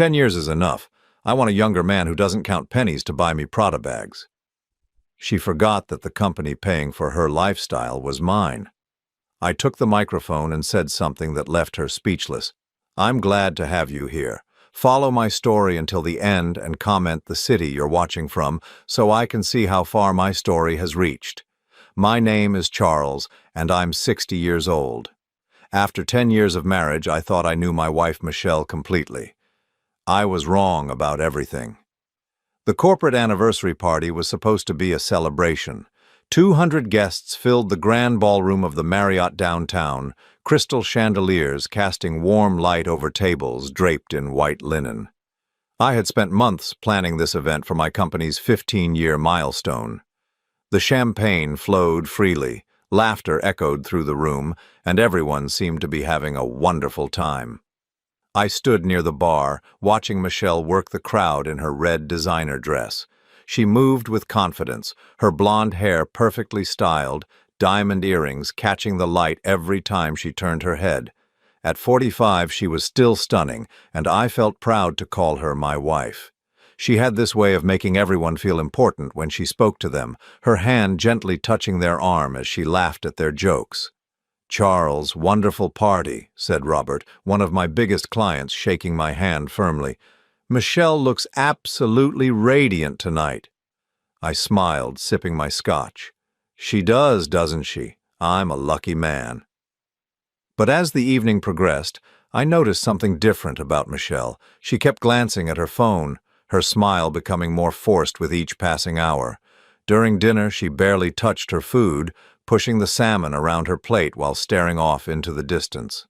10 years is enough. I want a younger man who doesn't count pennies to buy me Prada bags." She forgot that the company paying for her lifestyle was mine. I took the microphone and said something that left her speechless. "I'm glad to have you here. Follow my story until the end and comment the city you're watching from so I can see how far my story has reached. My name is Charles, and I'm 60 years old. After 10 years of marriage, I thought I knew my wife Michelle completely. I was wrong about everything." The corporate anniversary party was supposed to be a celebration. 200 guests filled the grand ballroom of the Marriott downtown, crystal chandeliers casting warm light over tables draped in white linen. I had spent months planning this event for my company's 15-year milestone. The champagne flowed freely, laughter echoed through the room, and everyone seemed to be having a wonderful time. I stood near the bar, watching Michelle work the crowd in her red designer dress. She moved with confidence, her blonde hair perfectly styled, diamond earrings catching the light every time she turned her head. At 45, she was still stunning, and I felt proud to call her my wife. She had this way of making everyone feel important when she spoke to them, her hand gently touching their arm as she laughed at their jokes. "Charles, wonderful party," said Robert, one of my biggest clients, shaking my hand firmly. "Michelle looks absolutely radiant tonight." I smiled, sipping my scotch. "She does, doesn't she? I'm a lucky man." But as the evening progressed, I noticed something different about Michelle. She kept glancing at her phone, her smile becoming more forced with each passing hour. During dinner, she barely touched her food, pushing the salmon around her plate while staring off into the distance.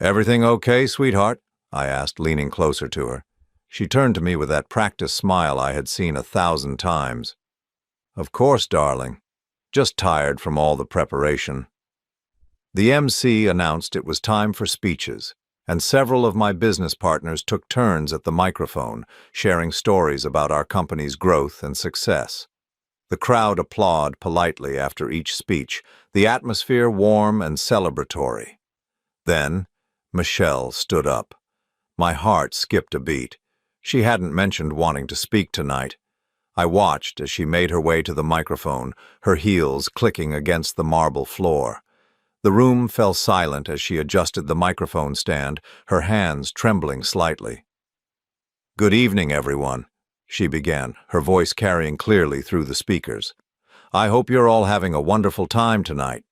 "Everything okay, sweetheart?" I asked, leaning closer to her. She turned to me with that practiced smile I had seen 1,000 times. "Of course, darling. Just tired from all the preparation." The MC announced it was time for speeches, and several of my business partners took turns at the microphone, sharing stories about our company's growth and success. The crowd applauded politely after each speech, the atmosphere warm and celebratory. Then, Michelle stood up. My heart skipped a beat. She hadn't mentioned wanting to speak tonight. I watched as she made her way to the microphone, her heels clicking against the marble floor. The room fell silent as she adjusted the microphone stand, her hands trembling slightly. "Good evening, everyone," she began, her voice carrying clearly through the speakers. "I hope you're all having a wonderful time tonight."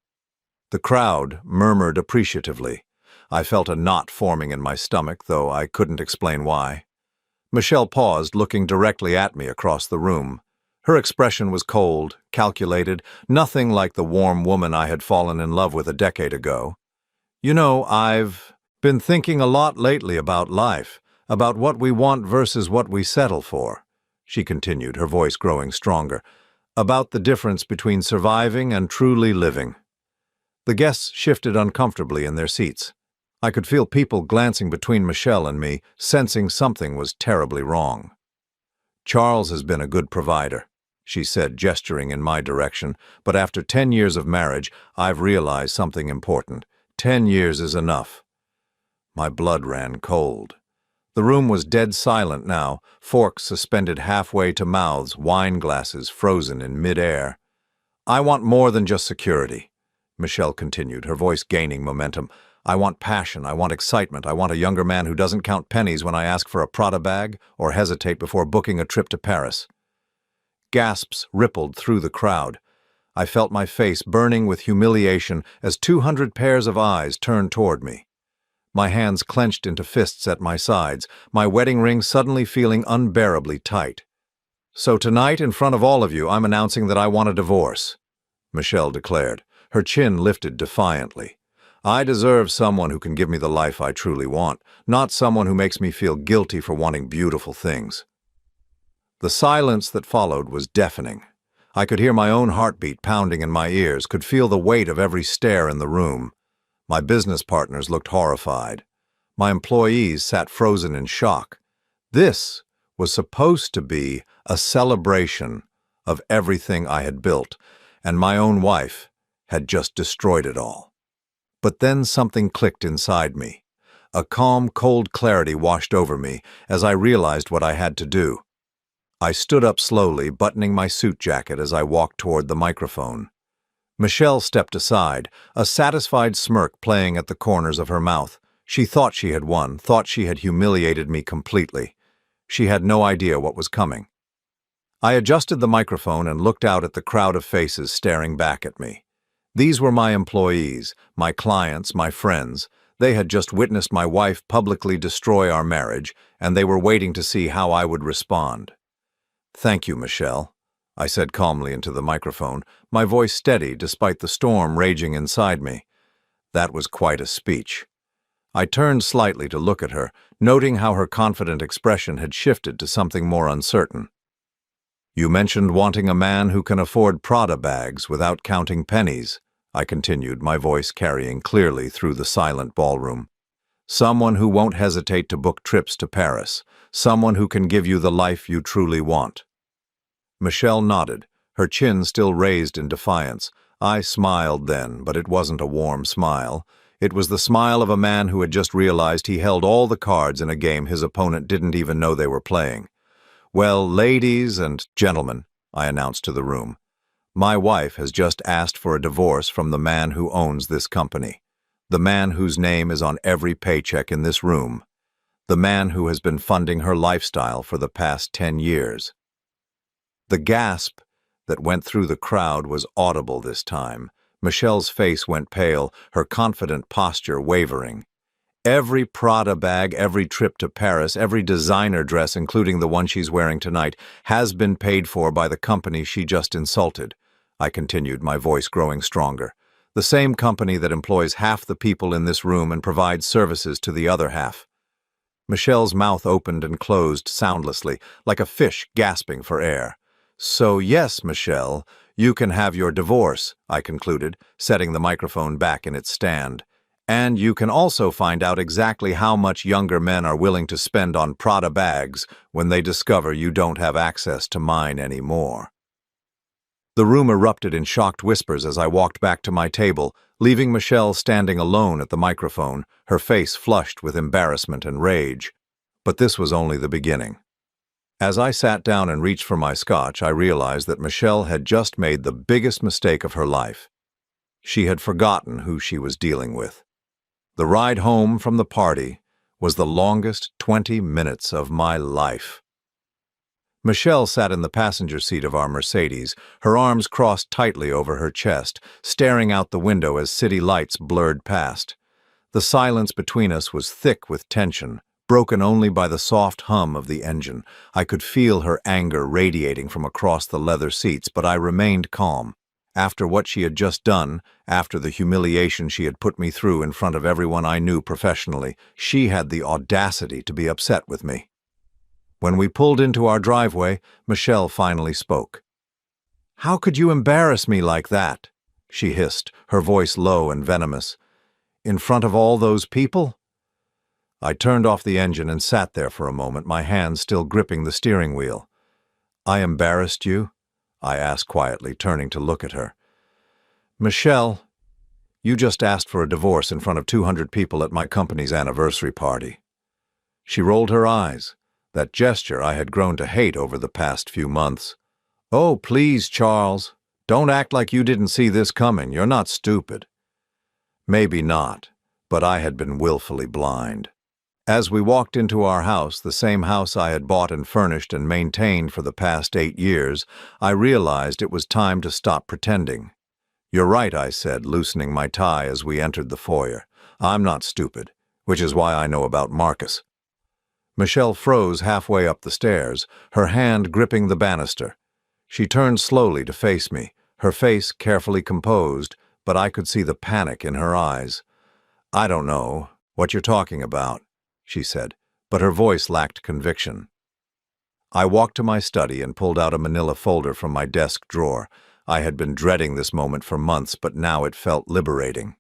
The crowd murmured appreciatively. I felt a knot forming in my stomach, though I couldn't explain why. Michelle paused, looking directly at me across the room. Her expression was cold, calculated, nothing like the warm woman I had fallen in love with a decade ago. "You know, I've been thinking a lot lately about life, about what we want versus what we settle for," she continued, her voice growing stronger, "about the difference between surviving and truly living." The guests shifted uncomfortably in their seats. I could feel people glancing between Michelle and me, sensing something was terribly wrong. "Charles has been a good provider," she said, gesturing in my direction, "but after 10 years of marriage, I've realized something important. 10 years is enough." My blood ran cold. The room was dead silent now, forks suspended halfway to mouths, wine glasses frozen in mid-air. "I want more than just security," Michelle continued, her voice gaining momentum. "I want passion, I want excitement, I want a younger man who doesn't count pennies when I ask for a Prada bag or hesitate before booking a trip to Paris." Gasps rippled through the crowd. I felt my face burning with humiliation as 200 pairs of eyes turned toward me. My hands clenched into fists at my sides, my wedding ring suddenly feeling unbearably tight. "So tonight, in front of all of you, I'm announcing that I want a divorce," Michelle declared, her chin lifted defiantly. "I deserve someone who can give me the life I truly want, not someone who makes me feel guilty for wanting beautiful things." The silence that followed was deafening. I could hear my own heartbeat pounding in my ears, could feel the weight of every stare in the room. My business partners looked horrified. My employees sat frozen in shock. This was supposed to be a celebration of everything I had built, and my own wife had just destroyed it all. But then something clicked inside me. A calm, cold clarity washed over me as I realized what I had to do. I stood up slowly, buttoning my suit jacket as I walked toward the microphone. Michelle stepped aside, a satisfied smirk playing at the corners of her mouth. She thought she had won, thought she had humiliated me completely. She had no idea what was coming. I adjusted the microphone and looked out at the crowd of faces staring back at me. These were my employees, my clients, my friends. They had just witnessed my wife publicly destroy our marriage, and they were waiting to see how I would respond. "Thank you, Michelle," I said calmly into the microphone, my voice steady despite the storm raging inside me. That was quite a speech. I turned slightly to look at her, noting how her confident expression had shifted to something more uncertain. "You mentioned wanting a man who can afford Prada bags without counting pennies," I continued, my voice carrying clearly through the silent ballroom. "Someone who won't hesitate to book trips to Paris. Someone who can give you the life you truly want." Michelle nodded, her chin still raised in defiance. I smiled then, but it wasn't a warm smile. It was the smile of a man who had just realized he held all the cards in a game his opponent didn't even know they were playing. "Well, ladies and gentlemen," I announced to the room, "my wife has just asked for a divorce from the man who owns this company. The man whose name is on every paycheck in this room. The man who has been funding her lifestyle for the past 10 years. The gasp that went through the crowd was audible this time. Michelle's face went pale, her confident posture wavering. Every Prada bag, every trip to Paris, every designer dress, including the one she's wearing tonight, has been paid for by the company she just insulted, I continued, my voice growing stronger. The same company that employs half the people in this room and provides services to the other half. Michelle's mouth opened and closed soundlessly, like a fish gasping for air. "So yes, Michelle, you can have your divorce," I concluded, setting the microphone back in its stand. "And you can also find out exactly how much younger men are willing to spend on Prada bags when they discover you don't have access to mine anymore." The room erupted in shocked whispers as I walked back to my table, leaving Michelle standing alone at the microphone, her face flushed with embarrassment and rage. But this was only the beginning. As I sat down and reached for my scotch, I realized that Michelle had just made the biggest mistake of her life. She had forgotten who she was dealing with. The ride home from the party was the longest 20 minutes of my life. Michelle sat in the passenger seat of our Mercedes, her arms crossed tightly over her chest, staring out the window as city lights blurred past. The silence between us was thick with tension, broken only by the soft hum of the engine. I could feel her anger radiating from across the leather seats, but I remained calm. After what she had just done, after the humiliation she had put me through in front of everyone I knew professionally, she had the audacity to be upset with me. When we pulled into our driveway, Michelle finally spoke. "How could you embarrass me like that?" she hissed, her voice low and venomous. "In front of all those people?" I turned off the engine and sat there for a moment, my hands still gripping the steering wheel. "I embarrassed you?" I asked quietly, turning to look at her. "Michelle, you just asked for a divorce in front of 200 people at my company's anniversary party." She rolled her eyes, that gesture I had grown to hate over the past few months. "Oh, please, Charles, don't act like you didn't see this coming. You're not stupid." Maybe not, but I had been willfully blind. As we walked into our house, the same house I had bought and furnished and maintained for the past 8 years, I realized it was time to stop pretending. "You're right," I said, loosening my tie as we entered the foyer. "I'm not stupid, which is why I know about Marcus." Michelle froze halfway up the stairs, her hand gripping the banister. She turned slowly to face me, her face carefully composed, but I could see the panic in her eyes. "I don't know what you're talking about," she said, but her voice lacked conviction. I walked to my study and pulled out a manila folder from my desk drawer. I had been dreading this moment for months, but now it felt liberating.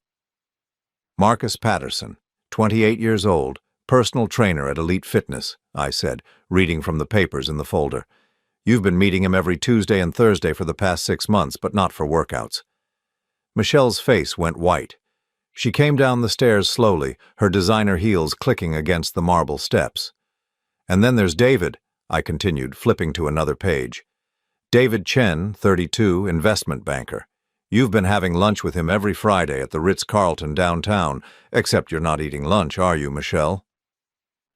"Marcus Patterson, 28 years old, personal trainer at Elite Fitness," I said, reading from the papers in the folder. "You've been meeting him every Tuesday and Thursday for the past 6 months, but not for workouts." Michelle's face went white. She came down the stairs slowly, her designer heels clicking against the marble steps. "And then there's David," I continued, flipping to another page. "David Chen, 32, investment banker. You've been having lunch with him every Friday at the Ritz-Carlton downtown, except you're not eating lunch, are you, Michelle?"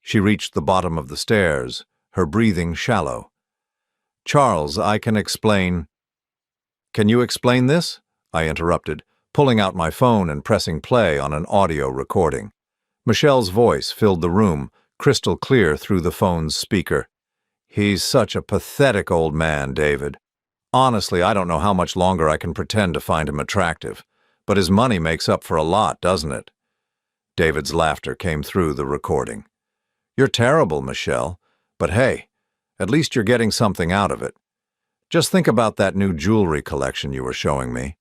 She reached the bottom of the stairs, her breathing shallow. "Charles, I can explain—" "Can you explain this?" I interrupted, pulling out my phone and pressing play on an audio recording. Michelle's voice filled the room, crystal clear through the phone's speaker. "He's such a pathetic old man, David. Honestly, I don't know how much longer I can pretend to find him attractive, but his money makes up for a lot, doesn't it?" David's laughter came through the recording. "You're terrible, Michelle, but hey, at least you're getting something out of it. Just think about that new jewelry collection you were showing me."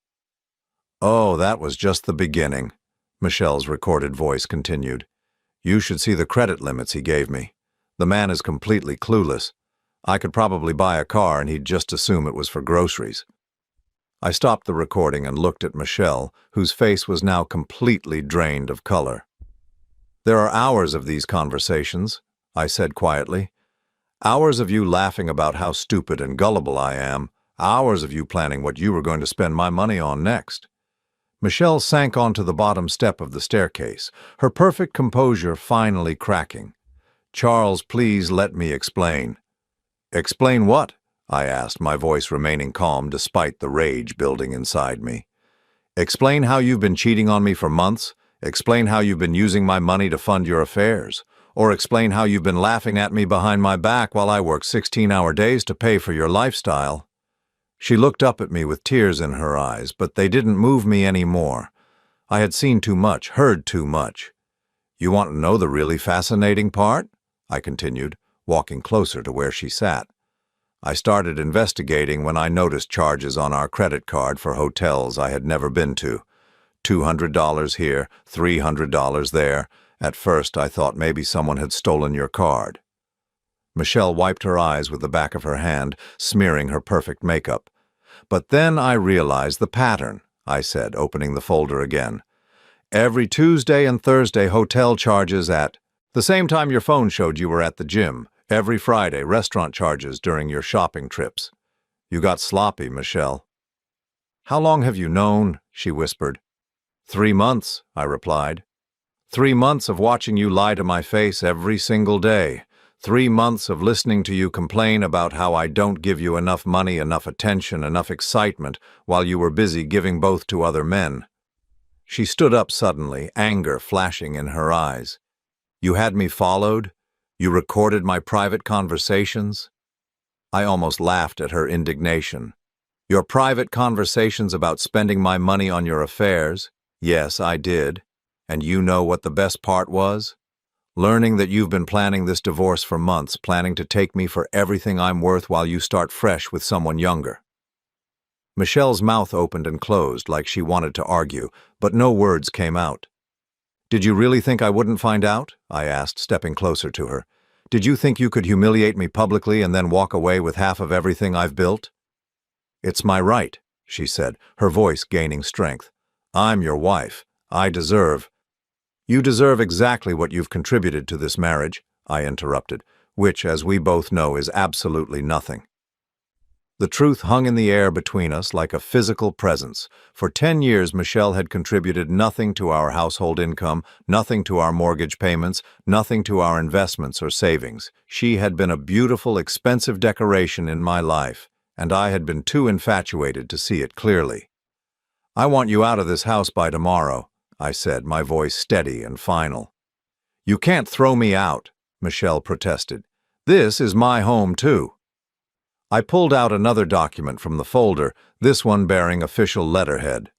"Oh, that was just the beginning," Michelle's recorded voice continued. "You should see the credit limits he gave me. The man is completely clueless. I could probably buy a car and he'd just assume it was for groceries." I stopped the recording and looked at Michelle, whose face was now completely drained of color. "There are hours of these conversations," I said quietly. "Hours of you laughing about how stupid and gullible I am. Hours of you planning what you were going to spend my money on next." Michelle sank onto the bottom step of the staircase, her perfect composure finally cracking. "Charles, please let me explain." "Explain what?" I asked, my voice remaining calm despite the rage building inside me. "Explain how you've been cheating on me for months. Explain how you've been using my money to fund your affairs. Or explain how you've been laughing at me behind my back while I work 16-hour days to pay for your lifestyle." She looked up at me with tears in her eyes, but they didn't move me any more. I had seen too much, heard too much. "You want to know the really fascinating part?" I continued, walking closer to where she sat. "I started investigating when I noticed charges on our credit card for hotels I had never been to. $200 here, $300 there. At first I thought maybe someone had stolen your card." Michelle wiped her eyes with the back of her hand, smearing her perfect makeup. "But then I realized the pattern," I said, opening the folder again. "Every Tuesday and Thursday hotel charges at the same time your phone showed you were at the gym. Every Friday restaurant charges during your shopping trips. You got sloppy, Michelle." "How long have you known?" she whispered. 3 months, I replied. 3 months of watching you lie to my face every single day. 3 months of listening to you complain about how I don't give you enough money, enough attention, enough excitement, while you were busy giving both to other men." She stood up suddenly, anger flashing in her eyes. "You had me followed? You recorded my private conversations?" I almost laughed at her indignation. "Your private conversations about spending my money on your affairs? Yes, I did. And you know what the best part was? Learning that you've been planning this divorce for months, planning to take me for everything I'm worth while you start fresh with someone younger." Michelle's mouth opened and closed like she wanted to argue, but no words came out. "Did you really think I wouldn't find out?" I asked, stepping closer to her. "Did you think you could humiliate me publicly and then walk away with half of everything I've built?" "It's my right," she said, her voice gaining strength. "I'm your wife. I deserve—" "You deserve exactly what you've contributed to this marriage," I interrupted, "which, as we both know, is absolutely nothing." The truth hung in the air between us like a physical presence. For 10 years, Michelle had contributed nothing to our household income, nothing to our mortgage payments, nothing to our investments or savings. She had been a beautiful, expensive decoration in my life, and I had been too infatuated to see it clearly. "I want you out of this house by tomorrow," I said, my voice steady and final. "You can't throw me out," Michelle protested. "This is my home, too." I pulled out another document from the folder, this one bearing official letterhead.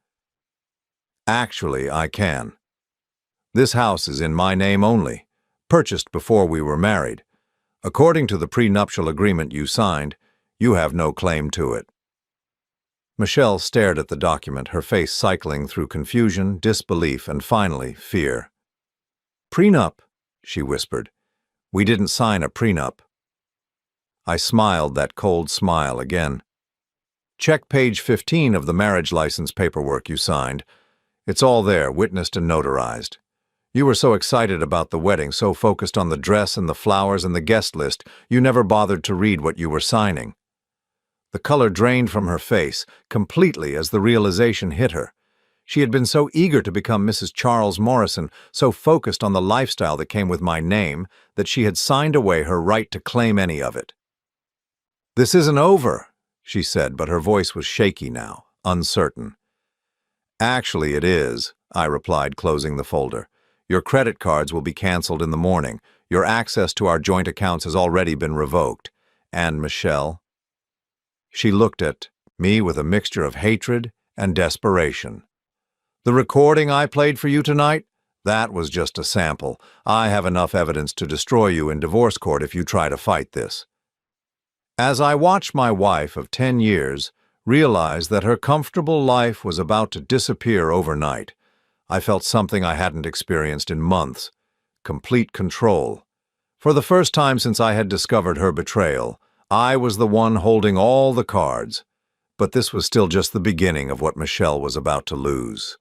"Actually, I can. This house is in my name only, purchased before we were married. According to the prenuptial agreement you signed, you have no claim to it." Michelle stared at the document, her face cycling through confusion, disbelief, and finally, fear. "Prenup," she whispered. "We didn't sign a prenup." I smiled that cold smile again. "Check page 15 of the marriage license paperwork you signed. It's all there, witnessed and notarized. You were so excited about the wedding, so focused on the dress and the flowers and the guest list, you never bothered to read what you were signing. The color drained from her face completely as the realization hit her. She had been so eager to become Mrs. Charles Morrison, so focused on the lifestyle that came with my name, that she had signed away her right to claim any of it. "This isn't over," she said, but her voice was shaky now, uncertain. "Actually, it is," I replied, closing the folder. "Your credit cards will be canceled in the morning. Your access to our joint accounts has already been revoked. And Michelle?" She looked at me with a mixture of hatred and desperation. "The recording I played for you tonight? That was just a sample. I have enough evidence to destroy you in divorce court if you try to fight this." As I watched my wife of 10 years realize that her comfortable life was about to disappear overnight, I felt something I hadn't experienced in months: complete control. For the first time since I had discovered her betrayal, I was the one holding all the cards. But this was still just the beginning of what Michelle was about to lose.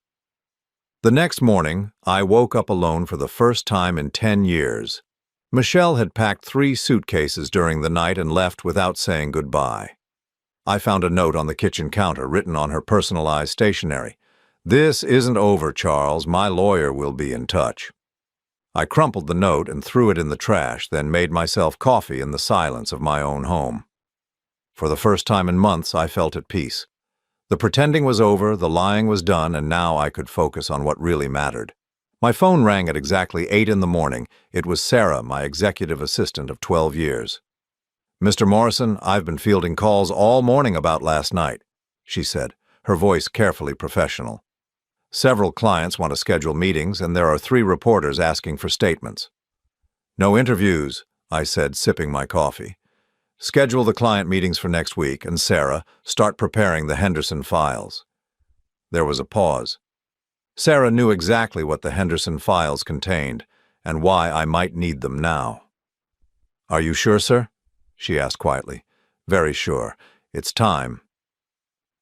The next morning, I woke up alone for the first time in 10 years. Michelle had packed 3 suitcases during the night and left without saying goodbye. I found a note on the kitchen counter written on her personalized stationery. "This isn't over, Charles. My lawyer will be in touch." I crumpled the note and threw it in the trash, then made myself coffee in the silence of my own home. For the first time in months, I felt at peace. The pretending was over, the lying was done, and now I could focus on what really mattered. My phone rang at exactly 8 in the morning. It was Sarah, my executive assistant of 12 years. "Mr. Morrison, I've been fielding calls all morning about last night," she said, her voice carefully professional. "Several clients want to schedule meetings, and there are 3 reporters asking for statements." "No interviews," I said, sipping my coffee. "Schedule the client meetings for next week, and Sarah, start preparing the Henderson files." There was a pause. Sarah knew exactly what the Henderson files contained, and why I might need them now. "Are you sure, sir?" she asked quietly. "Very sure. It's time."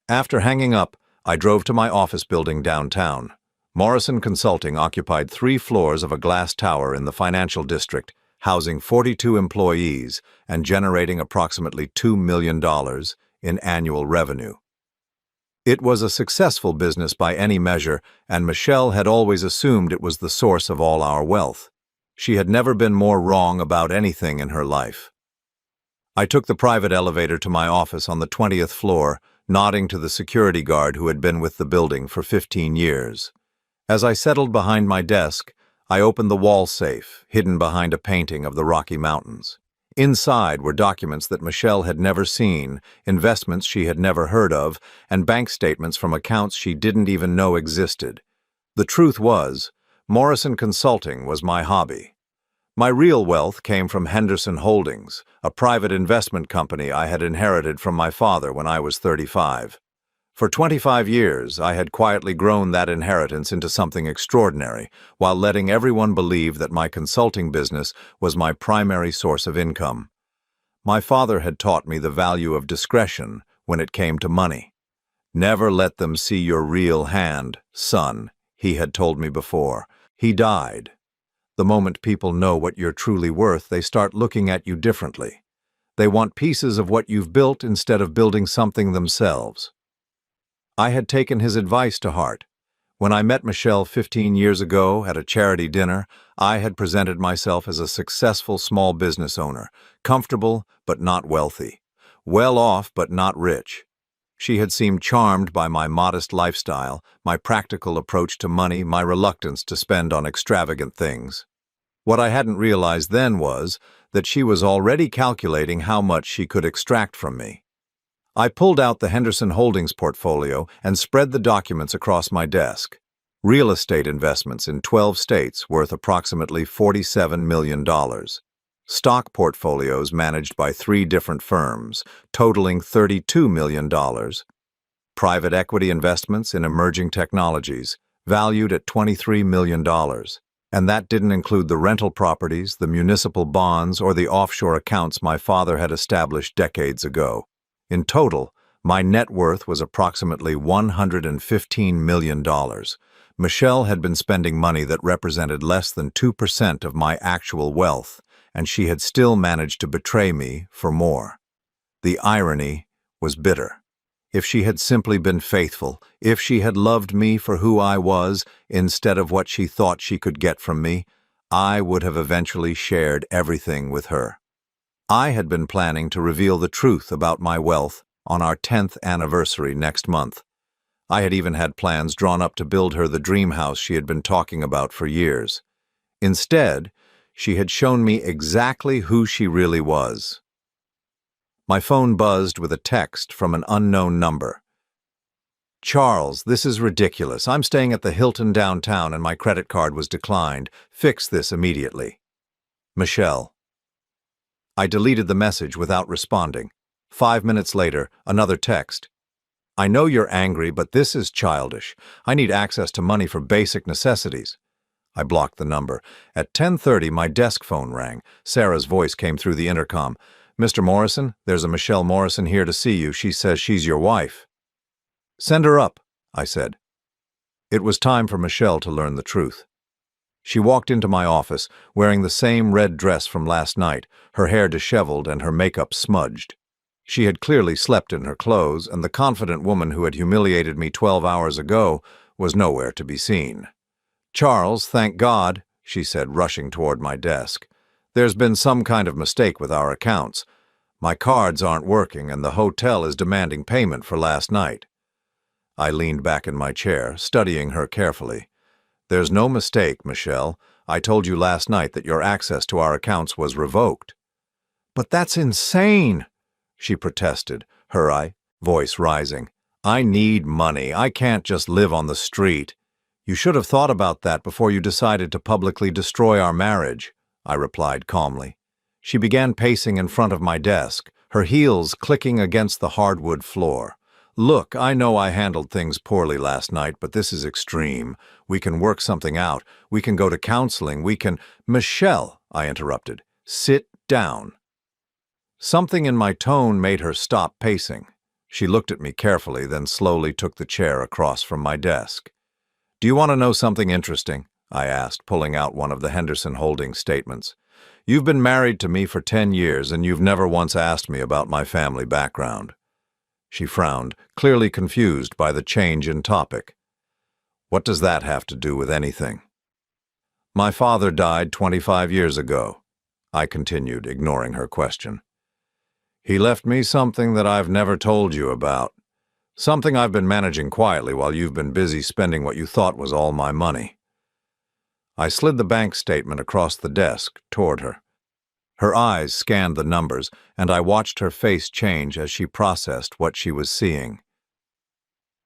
After hanging up, I drove to my office building downtown. Morrison Consulting occupied 3 floors of a glass tower in the financial district, housing 42 employees and generating approximately $2 million in annual revenue. It was a successful business by any measure, and Michelle had always assumed it was the source of all our wealth. She had never been more wrong about anything in her life. I took the private elevator to my office on the 20th floor, nodding to the security guard who had been with the building for 15 years. As I settled behind my desk, I opened the wall safe, hidden behind a painting of the Rocky Mountains. Inside were documents that Michelle had never seen, investments she had never heard of, and bank statements from accounts she didn't even know existed. The truth was, Morrison Consulting was my hobby. My real wealth came from Henderson Holdings, a private investment company I had inherited from my father when I was 35. For 25 years, I had quietly grown that inheritance into something extraordinary, while letting everyone believe that my consulting business was my primary source of income. My father had taught me the value of discretion when it came to money. "Never let them see your real hand, son," he had told me before. He died. The moment people know what you're truly worth, they start looking at you differently. They want pieces of what you've built instead of building something themselves. I had taken his advice to heart. When I met Michelle 15 years ago at a charity dinner, I had presented myself as a successful small business owner, comfortable but not wealthy, well off but not rich. She had seemed charmed by my modest lifestyle, my practical approach to money, my reluctance to spend on extravagant things. What I hadn't realized then was that she was already calculating how much she could extract from me. I pulled out the Henderson Holdings portfolio and spread the documents across my desk. Real estate investments in 12 states worth approximately $47 million. Stock portfolios managed by 3 different firms, totaling $32 million. Private equity investments in emerging technologies, valued at $23 million. And that didn't include the rental properties, the municipal bonds, or the offshore accounts my father had established decades ago. In total, my net worth was approximately $115 million, Michelle had been spending money that represented less than 2% of my actual wealth, and she had still managed to betray me for more. The irony was bitter. If she had simply been faithful, if she had loved me for who I was instead of what she thought she could get from me, I would have eventually shared everything with her. I had been planning to reveal the truth about my wealth on our 10th anniversary next month. I had even had plans drawn up to build her the dream house she had been talking about for years. Instead, she had shown me exactly who she really was. My phone buzzed with a text from an unknown number. "Charles, this is ridiculous. I'm staying at the Hilton downtown and my credit card was declined. Fix this immediately. Michelle." I deleted the message without responding. 5 minutes later, another text. "I know you're angry, but this is childish. I need access to money for basic necessities." I blocked the number. At 10:30, my desk phone rang. Sarah's voice came through the intercom. "Mr. Morrison, there's a Michelle Morrison here to see you. She says she's your wife." "Send her up," I said. It was time for Michelle to learn the truth. She walked into my office, wearing the same red dress from last night, her hair disheveled and her makeup smudged. She had clearly slept in her clothes, and the confident woman who had humiliated me 12 hours ago was nowhere to be seen. "Charles, thank God," she said, rushing toward my desk. "There's been some kind of mistake with our accounts. My cards aren't working, and the hotel is demanding payment for last night." I leaned back in my chair, studying her carefully. "There's no mistake, Michelle. I told you last night that your access to our accounts was revoked." "But that's insane!" she protested, her voice rising. "I need money. I can't just live on the street." "You should have thought about that before you decided to publicly destroy our marriage," I replied calmly. She began pacing in front of my desk, her heels clicking against the hardwood floor. "Look, I know I handled things poorly last night, but this is extreme. We can work something out. We can go to counseling. We can—" "Michelle," I interrupted, "sit down." Something in my tone made her stop pacing. She looked at me carefully, then slowly took the chair across from my desk. "Do you want to know something interesting?" I asked, pulling out one of the Henderson Holdings statements. "You've been married to me for 10 years, and you've never once asked me about my family background." She frowned, clearly confused by the change in topic. "What does that have to do with anything?" "My father died 25 years ago," I continued, ignoring her question. "He left me something that I've never told you about. Something I've been managing quietly while you've been busy spending what you thought was all my money." I slid the bank statement across the desk toward her. Her eyes scanned the numbers, and I watched her face change as she processed what she was seeing.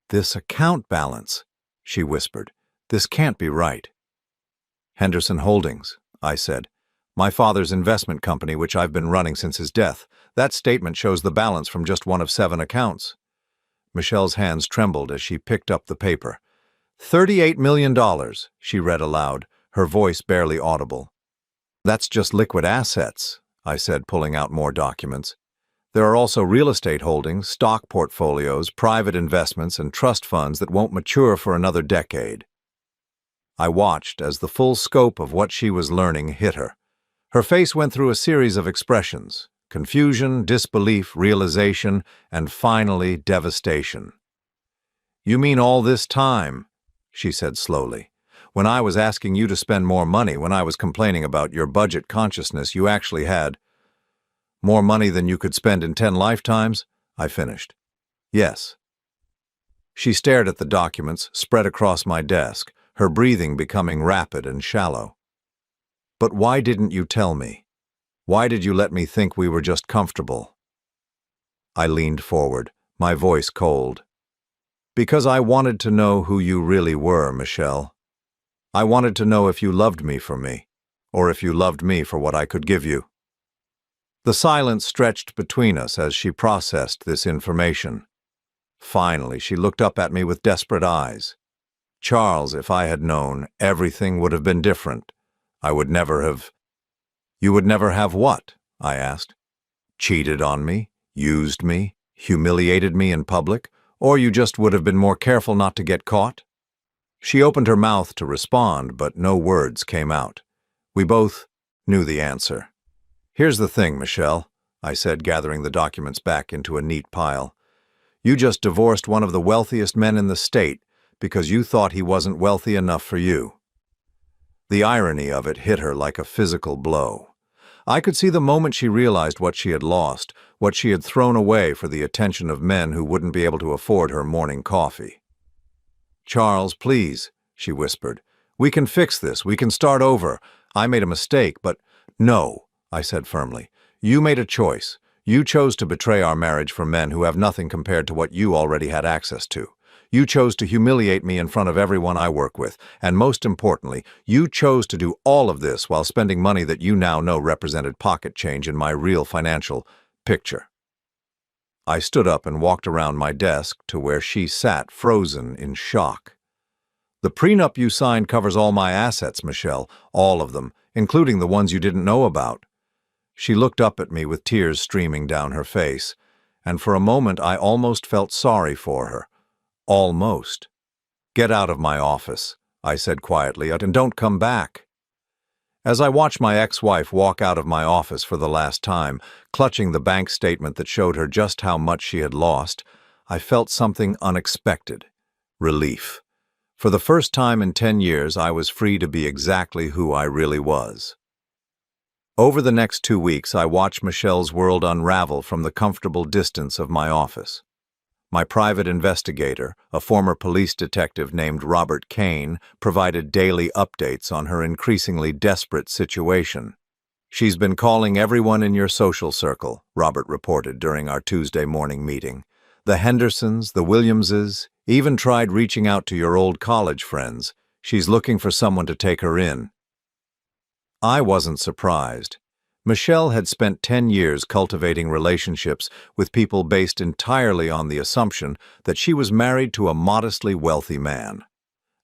"This account balance," she whispered. "This can't be right." "Henderson Holdings," I said. "My father's investment company, which I've been running since his death. That statement shows the balance from just one of 7 accounts." Michelle's hands trembled as she picked up the paper. $38 million, she read aloud, her voice barely audible. "That's just liquid assets," I said, pulling out more documents. "There are also real estate holdings, stock portfolios, private investments, and trust funds that won't mature for another decade." I watched as the full scope of what she was learning hit her. Her face went through a series of expressions: confusion, disbelief, realization, and finally devastation. "You mean all this time," she said slowly. "When I was asking you to spend more money, when I was complaining about your budget consciousness, you actually had—" "More money than you could spend in 10 lifetimes?" I finished. "Yes." She stared at the documents spread across my desk, her breathing becoming rapid and shallow. "But why didn't you tell me? Why did you let me think we were just comfortable?" I leaned forward, my voice cold. "Because I wanted to know who you really were, Michelle. I wanted to know if you loved me for me, or if you loved me for what I could give you." The silence stretched between us as she processed this information. Finally, she looked up at me with desperate eyes. "Charles, if I had known, everything would have been different. I would never have—" "You would never have what?" I asked. "Cheated on me, used me, humiliated me in public, or you just would have been more careful not to get caught?" She opened her mouth to respond, but no words came out. We both knew the answer. "Here's the thing, Michelle," I said, gathering the documents back into a neat pile. "You just divorced one of the wealthiest men in the state because you thought he wasn't wealthy enough for you." The irony of it hit her like a physical blow. I could see the moment she realized what she had lost, what she had thrown away for the attention of men who wouldn't be able to afford her morning coffee. "Charles, please," she whispered. "We can fix this. We can start over. I made a mistake, but—" "No," I said firmly. "You made a choice. You chose to betray our marriage for men who have nothing compared to what you already had access to. You chose to humiliate me in front of everyone I work with, and most importantly, you chose to do all of this while spending money that you now know represented pocket change in my real financial picture." I stood up and walked around my desk to where she sat, frozen in shock. "The prenup you signed covers all my assets, Michelle, all of them, including the ones you didn't know about." She looked up at me with tears streaming down her face, and for a moment I almost felt sorry for her. Almost. "Get out of my office," I said quietly, "and don't come back." As I watched my ex-wife walk out of my office for the last time, clutching the bank statement that showed her just how much she had lost, I felt something unexpected. Relief. For the first time in 10 years, I was free to be exactly who I really was. Over the next 2 weeks, I watched Michelle's world unravel from the comfortable distance of my office. My private investigator, a former police detective named Robert Kane, provided daily updates on her increasingly desperate situation. "She's been calling everyone in your social circle," Robert reported during our Tuesday morning meeting. "The Hendersons, the Williamses, even tried reaching out to your old college friends. She's looking for someone to take her in." I wasn't surprised. Michelle had spent 10 years cultivating relationships with people based entirely on the assumption that she was married to a modestly wealthy man.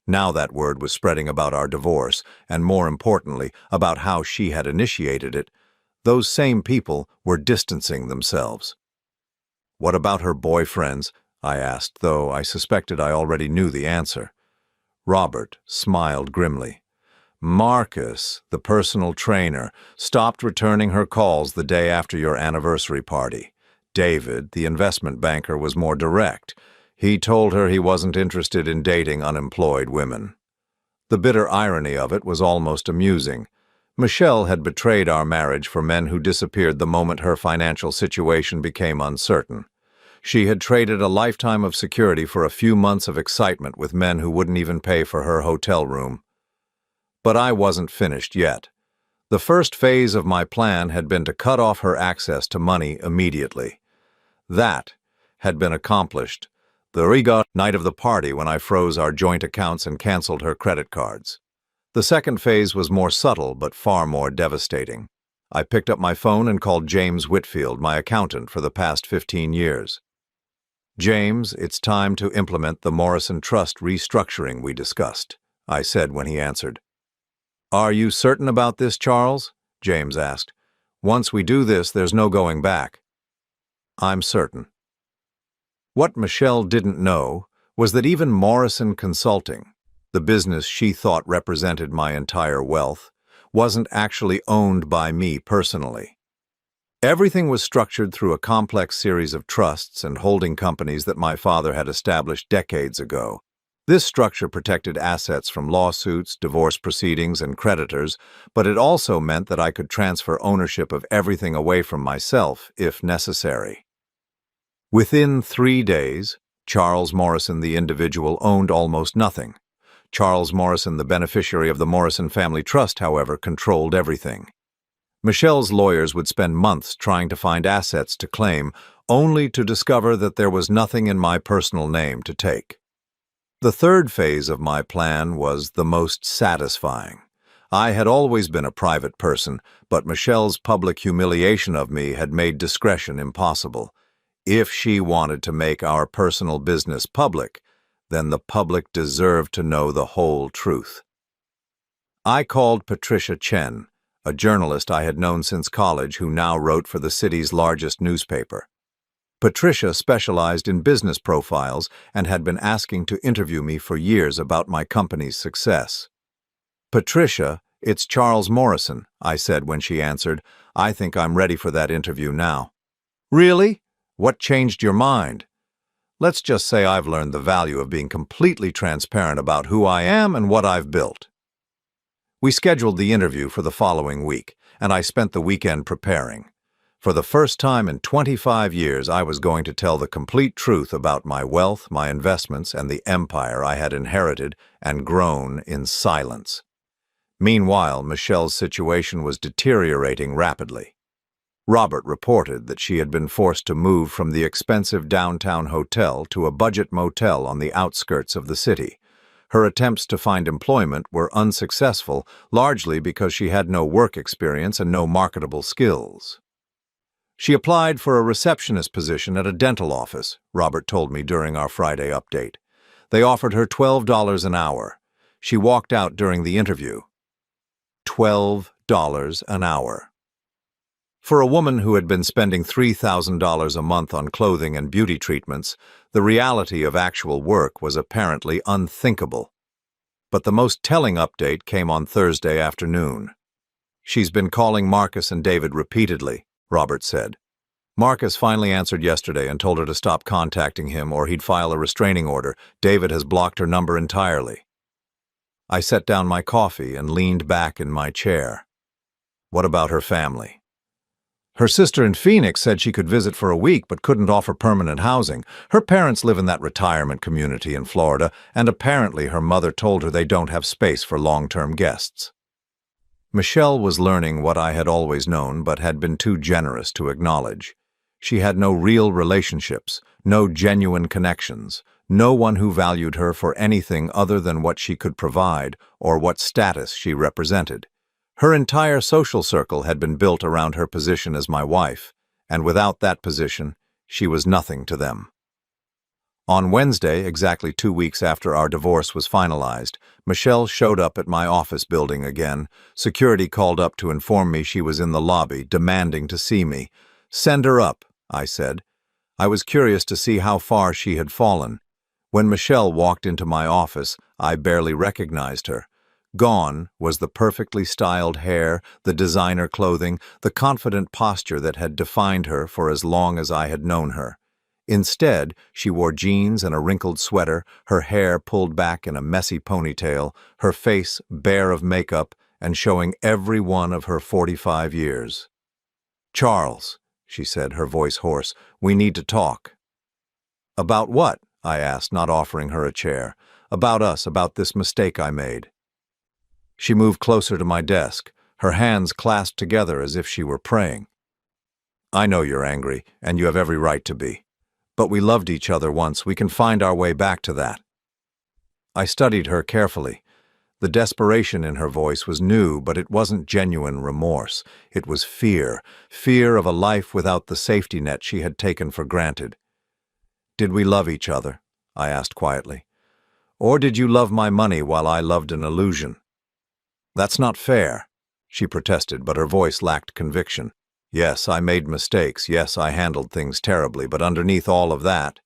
Now that word was spreading about our divorce, and more importantly, about how she had initiated it. Those same people were distancing themselves. "What about her boyfriends?" I asked, though I suspected I already knew the answer. Robert smiled grimly. "Marcus, the personal trainer, stopped returning her calls the day after your anniversary party. David, the investment banker, was more direct. He told her he wasn't interested in dating unemployed women." The bitter irony of it was almost amusing. Michelle had betrayed our marriage for men who disappeared the moment her financial situation became uncertain. She had traded a lifetime of security for a few months of excitement with men who wouldn't even pay for her hotel room. But I wasn't finished yet. The first phase of my plan had been to cut off her access to money immediately. That had been accomplished the night of the party when I froze our joint accounts and canceled her credit cards. The second phase was more subtle but far more devastating. I picked up my phone and called James Whitfield, my accountant for the past 15 years. "James, it's time to implement the Morrison Trust restructuring we discussed," I said when he answered. "Are you certain about this, Charles?" James asked. "Once we do this, there's no going back." "I'm certain." What Michelle didn't know was that even Morrison Consulting, the business she thought represented my entire wealth, wasn't actually owned by me personally. Everything was structured through a complex series of trusts and holding companies that my father had established decades ago. This structure protected assets from lawsuits, divorce proceedings, and creditors, but it also meant that I could transfer ownership of everything away from myself, if necessary. Within 3 days, Charles Morrison, the individual, owned almost nothing. Charles Morrison, the beneficiary of the Morrison Family Trust, however, controlled everything. Michelle's lawyers would spend months trying to find assets to claim, only to discover that there was nothing in my personal name to take. The third phase of my plan was the most satisfying. I had always been a private person, but Michelle's public humiliation of me had made discretion impossible. If she wanted to make our personal business public, then the public deserved to know the whole truth. I called Patricia Chen, a journalist I had known since college who now wrote for the city's largest newspaper. Patricia specialized in business profiles and had been asking to interview me for years about my company's success. "Patricia, it's Charles Morrison," I said when she answered. "I think I'm ready for that interview now." "Really? What changed your mind?" "Let's just say I've learned the value of being completely transparent about who I am and what I've built." We scheduled the interview for the following week, and I spent the weekend preparing. For the first time in 25 years, I was going to tell the complete truth about my wealth, my investments, and the empire I had inherited and grown in silence. Meanwhile, Michelle's situation was deteriorating rapidly. Robert reported that she had been forced to move from the expensive downtown hotel to a budget motel on the outskirts of the city. Her attempts to find employment were unsuccessful, largely because she had no work experience and no marketable skills. She applied for a receptionist position at a dental office, Robert told me during our Friday update. They offered her $12 an hour. She walked out during the interview. $12 an hour. For a woman who had been spending $3,000 a month on clothing and beauty treatments, the reality of actual work was apparently unthinkable. But the most telling update came on Thursday afternoon. "She's been calling Marcus and David repeatedly," Robert said. "Marcus finally answered yesterday and told her to stop contacting him or he'd file a restraining order. David has blocked her number entirely." I set down my coffee and leaned back in my chair. "What about her family?" "Her sister in Phoenix said she could visit for a week but couldn't offer permanent housing. Her parents live in that retirement community in Florida, and apparently her mother told her they don't have space for long-term guests." Michelle was learning what I had always known but had been too generous to acknowledge. She had no real relationships, no genuine connections, no one who valued her for anything other than what she could provide or what status she represented. Her entire social circle had been built around her position as my wife, and without that position, she was nothing to them. On Wednesday, exactly 2 weeks after our divorce was finalized, Michelle showed up at my office building again. Security called up to inform me she was in the lobby, demanding to see me. "Send her up," I said. I was curious to see how far she had fallen. When Michelle walked into my office, I barely recognized her. Gone was the perfectly styled hair, the designer clothing, the confident posture that had defined her for as long as I had known her. Instead, she wore jeans and a wrinkled sweater, her hair pulled back in a messy ponytail, her face bare of makeup and showing every one of her 45 years. "Charles," she said, her voice hoarse, "we need to talk." "About what?" I asked, not offering her a chair. "About us, about this mistake I made." She moved closer to my desk, her hands clasped together as if she were praying. "I know you're angry, and you have every right to be. But we loved each other once. We can find our way back to that." I studied her carefully. The desperation in her voice was new, but it wasn't genuine remorse. It was fear, fear of a life without the safety net she had taken for granted. "Did we love each other?" I asked quietly. "Or did you love my money while I loved an illusion?" "That's not fair," she protested, but her voice lacked conviction. "Yes, I made mistakes. Yes, I handled things terribly, but underneath all of that,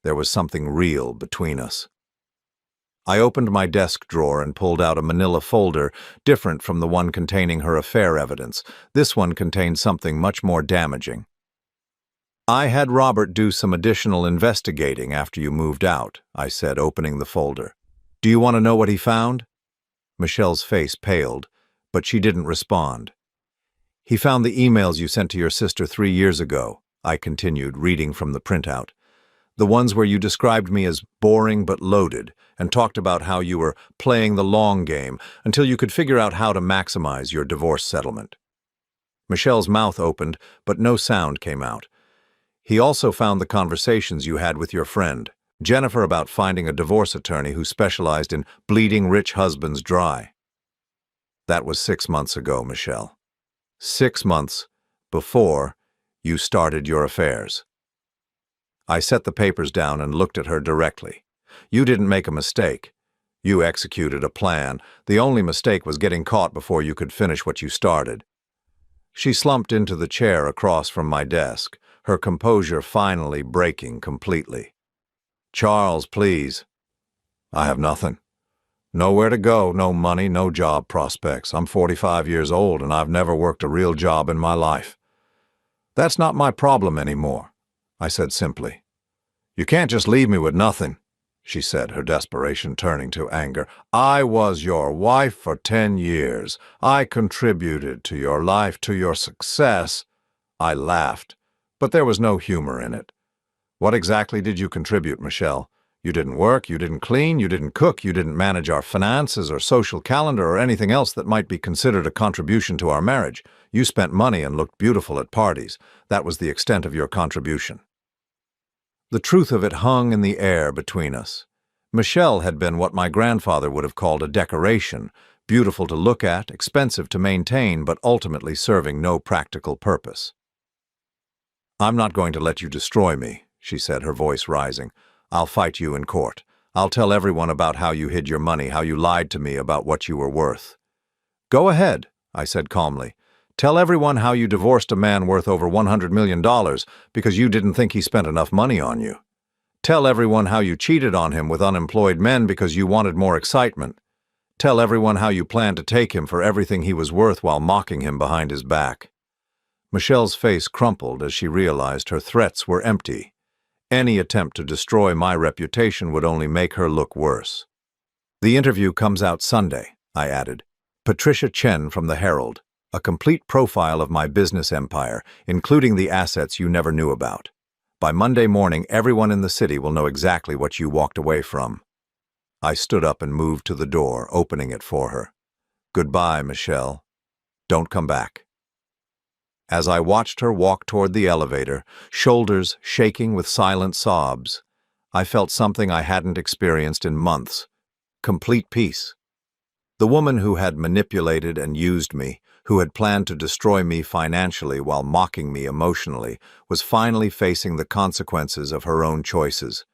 there was something real between us." I opened my desk drawer and pulled out a manila folder, different from the one containing her affair evidence. This one contained something much more damaging. "I had Robert do some additional investigating after you moved out," I said, opening the folder. "Do you want to know what he found?" Michelle's face paled, but she didn't respond. "He found the emails you sent to your sister 3 years ago," I continued, reading from the printout. "The ones where you described me as boring but loaded, and talked about how you were playing the long game until you could figure out how to maximize your divorce settlement." Michelle's mouth opened, but no sound came out. "He also found the conversations you had with your friend, Jennifer, about finding a divorce attorney who specialized in bleeding rich husbands dry." "That was 6 months ago, Michelle. 6 months before you started your affairs." I set the papers down and looked at her directly. "You didn't make a mistake. You executed a plan. The only mistake was getting caught before you could finish what you started." She slumped into the chair across from my desk. her composure finally breaking completely. "Charles, please." "I have nothing. Nowhere to go, no money, no job prospects. I'm 45 years old and I've never worked a real job in my life." "That's not my problem anymore," I said simply. "You can't just leave me with nothing," she said, her desperation turning to anger. "I was your wife for 10 years. I contributed to your life, to your success." I laughed, but there was no humor in it. "What exactly did you contribute, Michelle? You didn't work, you didn't clean, you didn't cook, you didn't manage our finances or social calendar or anything else that might be considered a contribution to our marriage. You spent money and looked beautiful at parties. That was the extent of your contribution." The truth of it hung in the air between us. Michelle had been what my grandfather would have called a decoration, beautiful to look at, expensive to maintain, but ultimately serving no practical purpose. "I'm not going to let you destroy me," she said, her voice rising. "I'll fight you in court. I'll tell everyone about how you hid your money, how you lied to me about what you were worth." "Go ahead," I said calmly. "Tell everyone how you divorced a man worth over $100 million because you didn't think he spent enough money on you. Tell everyone how you cheated on him with unemployed men because you wanted more excitement. Tell everyone how you planned to take him for everything he was worth while mocking him behind his back." Michelle's face crumpled as she realized her threats were empty. Any attempt to destroy my reputation would only make her look worse. "The interview comes out Sunday," I added. "Patricia Chen from the Herald. A complete profile of my business empire, including the assets you never knew about. By Monday morning, everyone in the city will know exactly what you walked away from." I stood up and moved to the door, opening it for her. "Goodbye, Michelle. Don't come back." As I watched her walk toward the elevator, shoulders shaking with silent sobs, I felt something I hadn't experienced in months: complete peace. The woman who had manipulated and used me, who had planned to destroy me financially while mocking me emotionally, was finally facing the consequences of her own choices.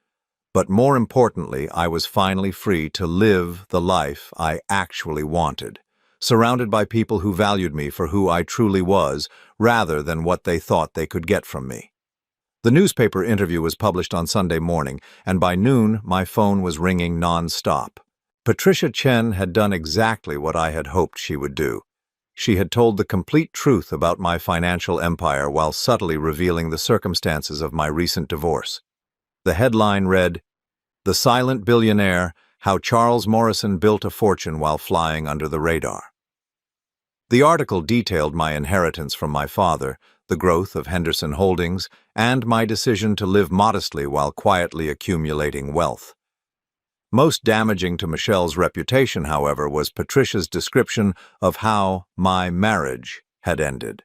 But more importantly, I was finally free to live the life I actually wanted, surrounded by people who valued me for who I truly was, rather than what they thought they could get from me. The newspaper interview was published on Sunday morning, and by noon my phone was ringing non-stop. Patricia Chen had done exactly what I had hoped she would do. She had told the complete truth about my financial empire while subtly revealing the circumstances of my recent divorce. The headline read, "The Silent Billionaire: How Charles Morrison Built a Fortune While Flying Under the Radar." The article detailed my inheritance from my father, the growth of Henderson Holdings, and my decision to live modestly while quietly accumulating wealth. Most damaging to Michelle's reputation, however, was Patricia's description of how my marriage had ended.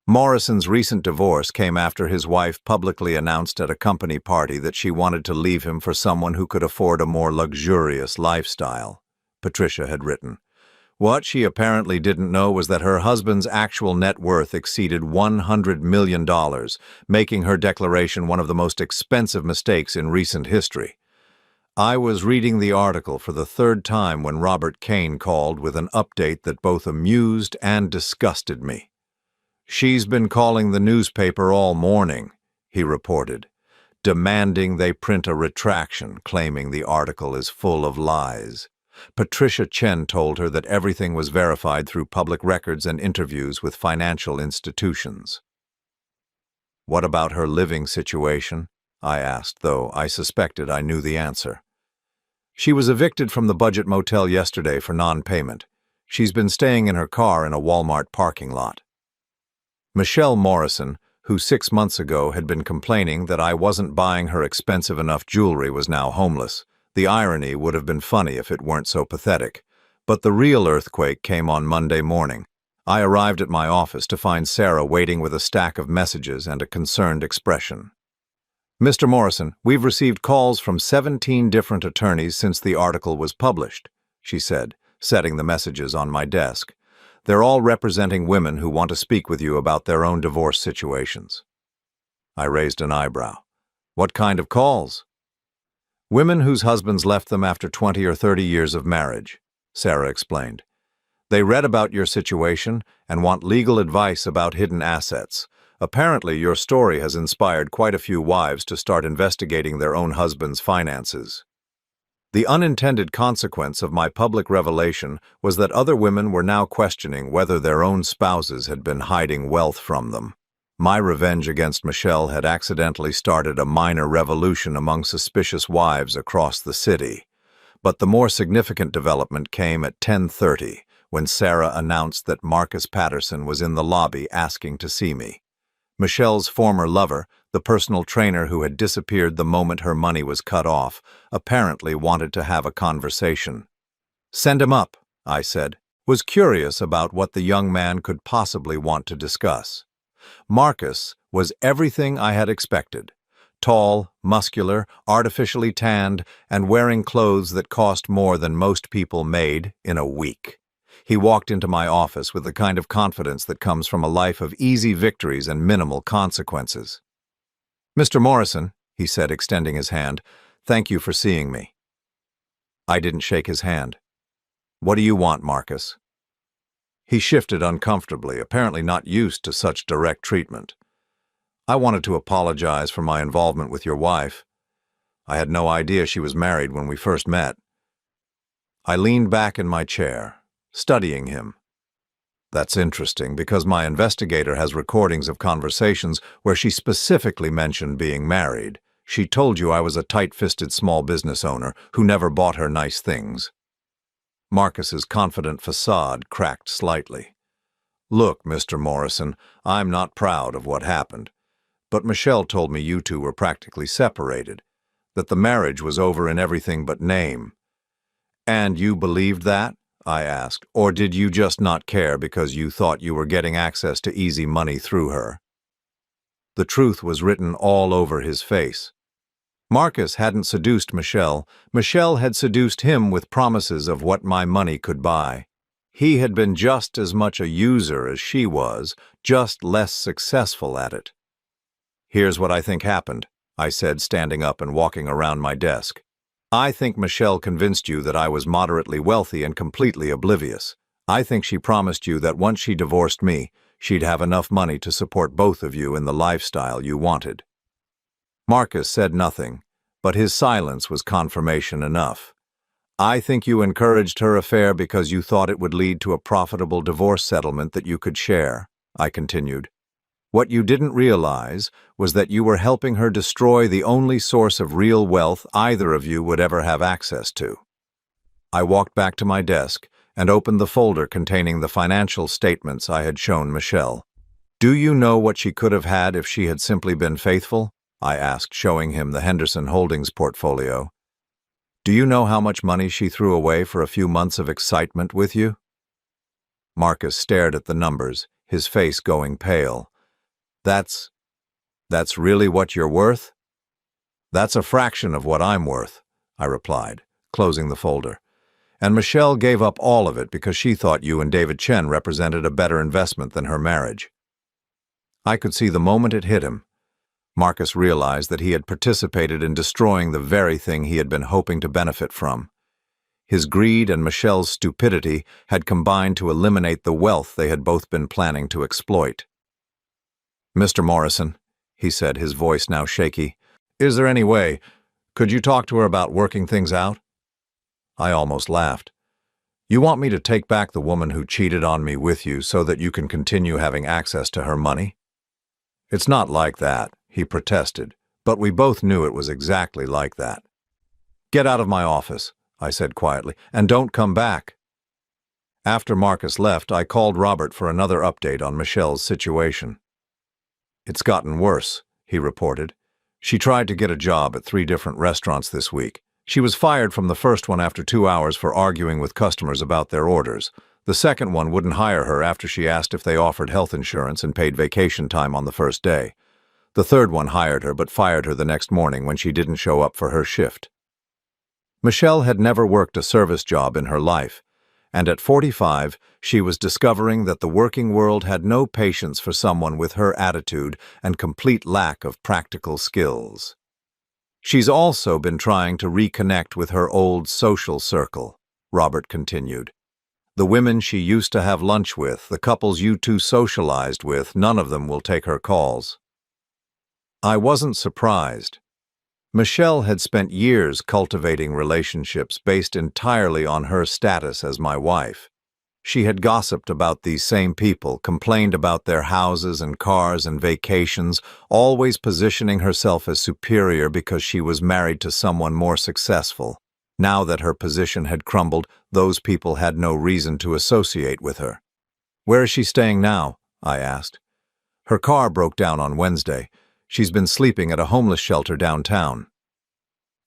Morrison's recent divorce came after his wife publicly announced at a company party that she wanted to leave him for someone who could afford a more luxurious lifestyle, Patricia had written. What she apparently didn't know was that her husband's actual net worth exceeded $100 million, making her declaration one of the most expensive mistakes in recent history. I was reading the article for the third time when Robert Kane called with an update that both amused and disgusted me. "She's been calling the newspaper all morning," he reported, demanding they print a retraction, claiming the article is full of lies. Patricia Chen told her that everything was verified through public records and interviews with financial institutions. "What about her living situation?" I asked, though I suspected I knew the answer. "She was evicted from the budget motel yesterday for non-payment. She's been staying in her car in a Walmart parking lot." Michelle Morrison, who 6 months ago had been complaining that I wasn't buying her expensive enough jewelry, was now homeless. The irony would have been funny if it weren't so pathetic. But the real earthquake came on Monday morning. I arrived at my office to find Sarah waiting with a stack of messages and a concerned expression. "Mr. Morrison, we've received calls from 17 different attorneys since the article was published," she said, setting the messages on my desk. "They're all representing women who want to speak with you about their own divorce situations." I raised an eyebrow. "What kind of calls?" "Women whose husbands left them after 20 or 30 years of marriage," Sarah explained. "They read about your situation and want legal advice about hidden assets. Apparently, your story has inspired quite a few wives to start investigating their own husbands' finances. The unintended consequence of my public revelation was that other women were now questioning whether their own spouses had been hiding wealth from them. My revenge against Michelle had accidentally started a minor revolution among suspicious wives across the city. But the more significant development came at 10:30, when Sarah announced that Marcus Patterson was in the lobby asking to see me. Michelle's former lover, the personal trainer who had disappeared the moment her money was cut off, apparently wanted to have a conversation. "Send him up," I said, was curious about what the young man could possibly want to discuss. Marcus was everything I had expected. Tall, muscular, artificially tanned, and wearing clothes that cost more than most people made in a week. He walked into my office with the kind of confidence that comes from a life of easy victories and minimal consequences. "Mr. Morrison," he said, extending his hand, "thank you for seeing me." I didn't shake his hand. "What do you want, Marcus?" He shifted uncomfortably, apparently not used to such direct treatment. "I wanted to apologize for my involvement with your wife. I had no idea she was married when we first met." I leaned back in my chair, studying him. "That's interesting, because my investigator has recordings of conversations where she specifically mentioned being married. She told you I was a tight-fisted small business owner who never bought her nice things." Marcus's confident facade cracked slightly. "Look, Mr. Morrison, I'm not proud of what happened, but Michelle told me you two were practically separated, that the marriage was over in everything but name." "And you believed that?" I asked, "or did you just not care because you thought you were getting access to easy money through her?" The truth was written all over his face. Marcus hadn't seduced Michelle. Michelle had seduced him with promises of what my money could buy. He had been just as much a user as she was, just less successful at it. "Here's what I think happened," I said, standing up and walking around my desk. "I think Michelle convinced you that I was moderately wealthy and completely oblivious. I think she promised you that once she divorced me, she'd have enough money to support both of you in the lifestyle you wanted." Marcus said nothing, but his silence was confirmation enough. "I think you encouraged her affair because you thought it would lead to a profitable divorce settlement that you could share," I continued. "What you didn't realize was that you were helping her destroy the only source of real wealth either of you would ever have access to." I walked back to my desk and opened the folder containing the financial statements I had shown Michelle. "Do you know what she could have had if she had simply been faithful?" I asked, showing him the Henderson Holdings portfolio. "Do you know how much money she threw away for a few months of excitement with you?" Marcus stared at the numbers, his face going pale. That's really what you're worth?" "That's a fraction of what I'm worth," I replied, closing the folder. "And Michelle gave up all of it because she thought you and David Chen represented a better investment than her marriage." I could see the moment it hit him. Marcus realized that he had participated in destroying the very thing he had been hoping to benefit from. His greed and Michelle's stupidity had combined to eliminate the wealth they had both been planning to exploit. "Mr. Morrison," he said, his voice now shaky, "is there any way? Could you talk to her about working things out?" I almost laughed. "You want me to take back the woman who cheated on me with you so that you can continue having access to her money?" "It's not like that," he protested, but we both knew it was exactly like that. "Get out of my office," I said quietly, "and don't come back." After Marcus left, I called Robert for another update on Michelle's situation. "It's gotten worse," he reported. "She tried to get a job at 3 different restaurants this week. She was fired from the first one after 2 hours for arguing with customers about their orders. The second one wouldn't hire her after she asked if they offered health insurance and paid vacation time on the first day. The third one hired her but fired her the next morning when she didn't show up for her shift." Michelle had never worked a service job in her life, and at 45, she was discovering that the working world had no patience for someone with her attitude and complete lack of practical skills. "She's also been trying to reconnect with her old social circle," Robert continued. The women she used to have lunch with, the couples you two socialized with, none of them will take her calls. I wasn't surprised. Michelle had spent years cultivating relationships based entirely on her status as my wife. She had gossiped about these same people, complained about their houses and cars and vacations, always positioning herself as superior because she was married to someone more successful. Now that her position had crumbled, those people had no reason to associate with her. "Where is she staying now?" I asked. "Her car broke down on Wednesday. She's been sleeping at a homeless shelter downtown."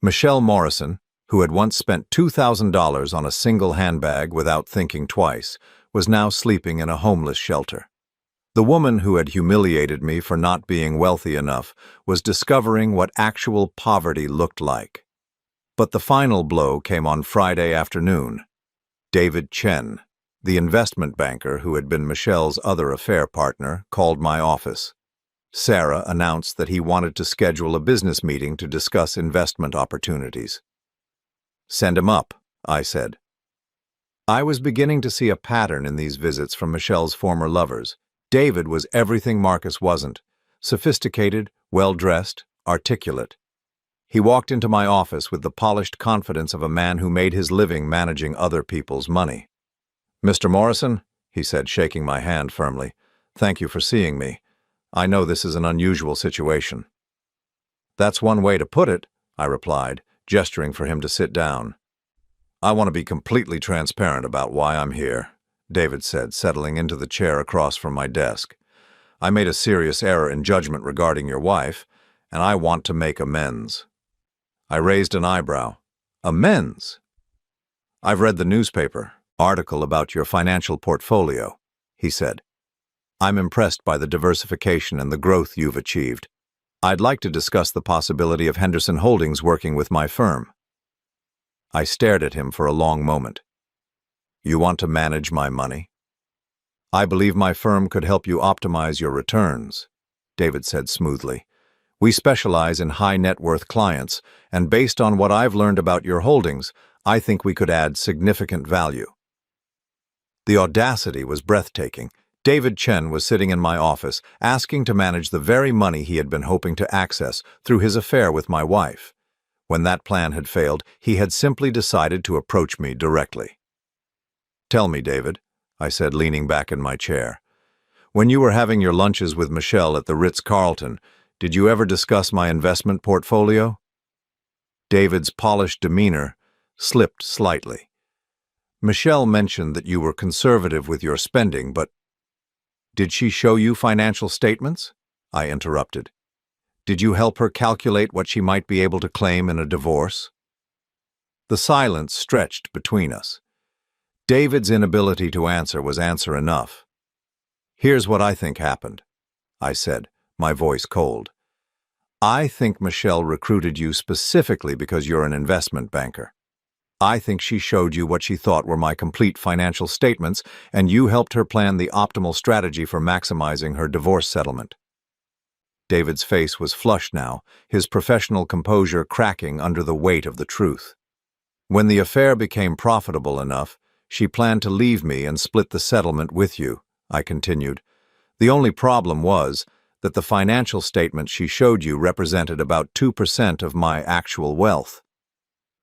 Michelle Morrison, who had once spent $2,000 on a single handbag without thinking twice, was now sleeping in a homeless shelter. The woman who had humiliated me for not being wealthy enough was discovering what actual poverty looked like. But the final blow came on Friday afternoon. David Chen, the investment banker who had been Michelle's other affair partner, called my office. Sarah announced that he wanted to schedule a business meeting to discuss investment opportunities. "Send him up," I said. I was beginning to see a pattern in these visits from Michelle's former lovers. David was everything Marcus wasn't: sophisticated, well-dressed, articulate. He walked into my office with the polished confidence of a man who made his living managing other people's money. "Mr. Morrison," he said, shaking my hand firmly, "thank you for seeing me. I know this is an unusual situation." "That's one way to put it," I replied, gesturing for him to sit down. "I want to be completely transparent about why I'm here," David said, settling into the chair across from my desk. "I made a serious error in judgment regarding your wife, and I want to make amends." I raised an eyebrow. "Amends?" "I've read the newspaper article about your financial portfolio," he said. "I'm impressed by the diversification and the growth you've achieved. I'd like to discuss the possibility of Henderson Holdings working with my firm." I stared at him for a long moment. "You want to manage my money?" "I believe my firm could help you optimize your returns," David said smoothly. "We specialize in high-net-worth clients, and based on what I've learned about your holdings, I think we could add significant value." The audacity was breathtaking. David Chen was sitting in my office, asking to manage the very money he had been hoping to access through his affair with my wife. When that plan had failed, he had simply decided to approach me directly. "Tell me, David," I said, leaning back in my chair. "When you were having your lunches with Michelle at the Ritz-Carlton, did you ever discuss my investment portfolio?" David's polished demeanor slipped slightly. "Michelle mentioned that you were conservative with your spending, but—" "Did she show you financial statements?" I interrupted. "Did you help her calculate what she might be able to claim in a divorce?" The silence stretched between us. David's inability to answer was answer enough. "Here's what I think happened," I said, my voice cold. "I think Michelle recruited you specifically because you're an investment banker. I think she showed you what she thought were my complete financial statements, and you helped her plan the optimal strategy for maximizing her divorce settlement." David's face was flushed now, his professional composure cracking under the weight of the truth. "When the affair became profitable enough, she planned to leave me and split the settlement with you," I continued. "The only problem was that the financial statement she showed you represented about 2% of my actual wealth."